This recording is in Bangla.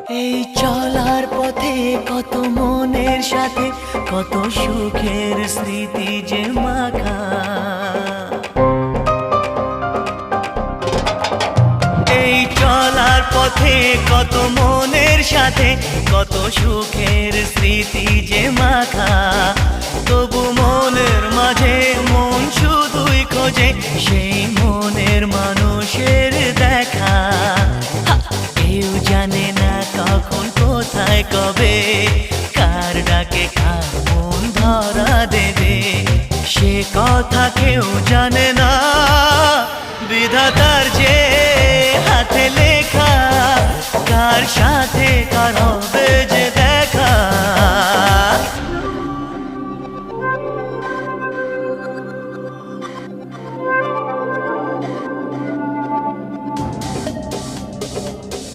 এই চলার পথে কত মনের সাথে কত সুখের স্মৃতি যে মাখা। এই চলার পথে কত মনের সাথে কত সুখের স্মৃতি যে মাখা। তবু মনের মাঝে মন শুধুই খোঁজে সেই মনের মানুষের দেখা। কেউ জানে না কখন কোথায় কবে কার ডাকে কার মন ধরা দেবে, সে কথা কেউ জানে না। বিধাতার যে হাতে লেখা কার সাথে কার হবে